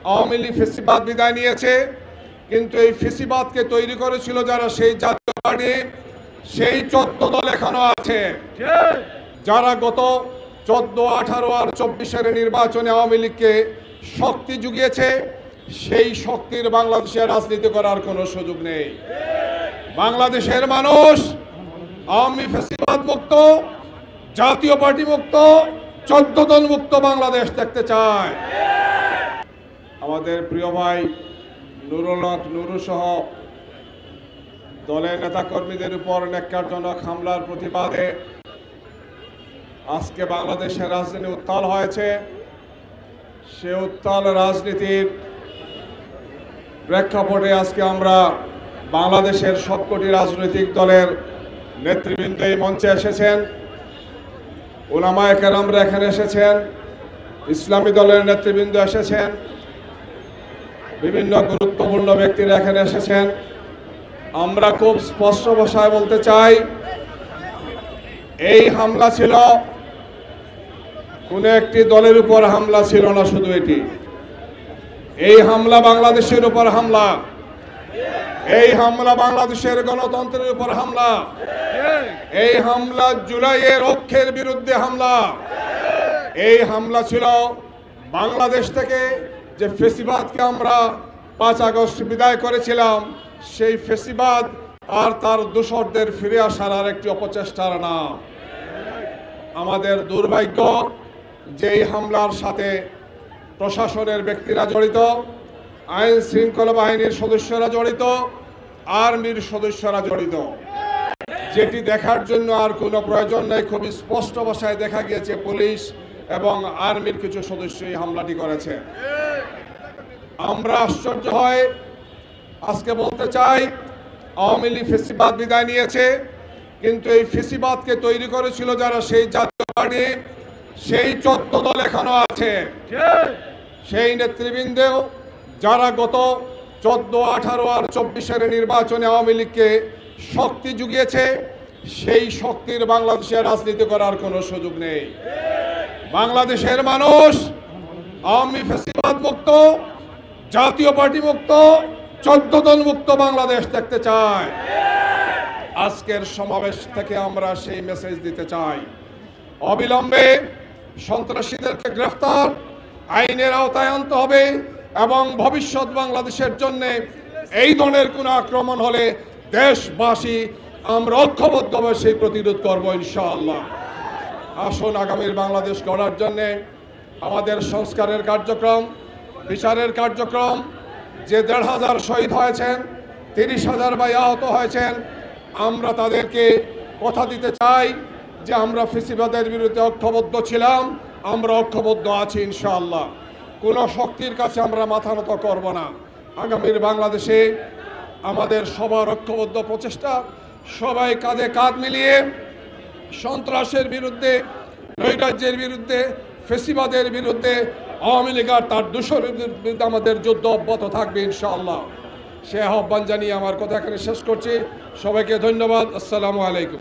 আওয়ামী লীগ ফেসিবাদ বিদায় নিয়েছে, কিন্তু এই ফেসিবাদকে তৈরি করেছিল যারা, সেই জাতীয় পার্টি, সেই 14 দল এখনো আছে, যারা গত 14, 18 আর 24-এর নির্বাচনে আওয়ামী লীগকে শক্তি জুগিয়েছে। সেই শক্তির বাংলাদেশে রাজনীতি করার কোনো সুযোগ নেই। বাংলাদেশের মানুষ আওয়ামী ফেসিবাদ মুক্ত, জাতীয় পার্টি মুক্ত, 14 দল মুক্ত বাংলাদেশ দেখতে চায়। আমাদের প্রিয় ভাই নুরুল হক নুরু সহ দলের নেতাকর্মীদের উপর ন্যাক্কারজনক হামলার প্রতিবাদে আজকে বাংলাদেশের রাজনীতি উত্তাল হয়েছে। সে উত্তাল রাজনীতির প্রেক্ষাপটে আজকে আমরা বাংলাদেশের সবকটি রাজনৈতিক দলের নেতৃবৃন্দ এই মঞ্চে এসেছেন, উলামায়ে কেরামরা এখানে এসেছেন, ইসলামী দলের নেতৃবৃন্দ এসেছেন, বিভিন্ন গুরুত্বপূর্ণ ব্যক্তিরা এখানে এসেছেন। আমরা খুব স্পষ্ট ভাষায় বলতে চাই, এই হামলা ছিল কোন একটি দলের উপর হামলা ছিল না, শুধু এটি, এই হামলা বাংলাদেশের উপর হামলা, এই হামলা বাংলাদেশের গণতন্ত্রের উপর হামলা, এই হামলা জুলাইয়ের অক্ষের বিরুদ্ধে হামলা। এই হামলা ছিল বাংলাদেশ থেকে যে ফেসিবাদকে আমরা 5 আগস্ট বিদায় করেছিলাম, সেই ফেসিবাদ আর তার দোসরদের ফিরে আসার আর একটি অপচেষ্টার নাম। আমাদের দুর্ভাগ্য যে এই হামলার সাথে প্রশাসনের ব্যক্তিরা জড়িত, আইন শৃঙ্খলা বাহিনীর সদস্যরা জড়িত, আর্মির সদস্যরা জড়িত, যেটি দেখার জন্য আর কোনো প্রয়োজন নেই। খুবই স্পষ্ট ভাষায় দেখা গিয়েছে পুলিশ এবং আর্মির কিছু সদস্য এই হামলাটি করেছে। আমরা আশ্চর্য হয়ে আজকে বলতে চাই, আওয়ামী লীগ ফেসিবাদ বিদায় নিয়েছে, কিন্তু এই ফেসিবাদকে তৈরি করেছিল যারা, সেই জাতীয় পার্টি, সেই 14 দল এখনো আছে, সেই নেতৃবৃন্দ যারা গত 14, 18 আর 24-এর নির্বাচনে আওয়ামী লীগকে শক্তি জুগিয়েছে। সেই শক্তির বাংলাদেশে রাজনীতি করার কোনো সুযোগ নেই। বাংলাদেশের মানুষ আওয়ামী ফেসিবাদ মুক্ত, জাতীয় পার্টি মুক্ত, 14 দল মুক্ত বাংলাদেশ দেখতে চায়। আজকের সমাবেশ থেকে আমরা সেই মেসেজ দিতে চাই। অবিলম্বে সন্ত্রাসীদেরকে গ্রেফতার, আইনের আওতায় আনতে হবে এবং ভবিষ্যৎ বাংলাদেশের জন্য এই ধরনের কোনো আক্রমণ হলে দেশবাসী আমরা ঐক্যবদ্ধভাবে সেই প্রতিরোধ করব ইনশাআল্লাহ। আসুন আগামীর বাংলাদেশ গড়ার জন্যে আমাদের সংস্কারের কার্যক্রম, বিচারের কার্যক্রম, যে 1,500 শহীদ হয়েছেন, 30,000 ভাই আহত হয়েছেন, আমরা তাদেরকে কথা দিতে চাই যে আমরা ফেসিবাদের বিরুদ্ধে ঐক্যবদ্ধ ছিলাম, আমরা ঐক্যবদ্ধ আছি ইনশাআল্লাহ। কোনো শক্তির কাছে আমরা মাথা নত করব না। আগামীর বাংলাদেশে আমাদের সবার ঐক্যবদ্ধ প্রচেষ্টা, সবাই কাঁধে কাঁধ মিলিয়ে সন্ত্রাসের বিরুদ্ধে, নৈরাজ্যের বিরুদ্ধে, ফেসিবাদের বিরুদ্ধে, আওয়ামী লীগ আর তার দোসরের বিরুদ্ধে আমাদের যুদ্ধ অব্যাহত থাকবে ইনশাআল্লাহ। সে আহ্বান জানিয়ে আমার কথা এখানে শেষ করছি। সবাইকে ধন্যবাদ। আসসালামু আলাইকুম।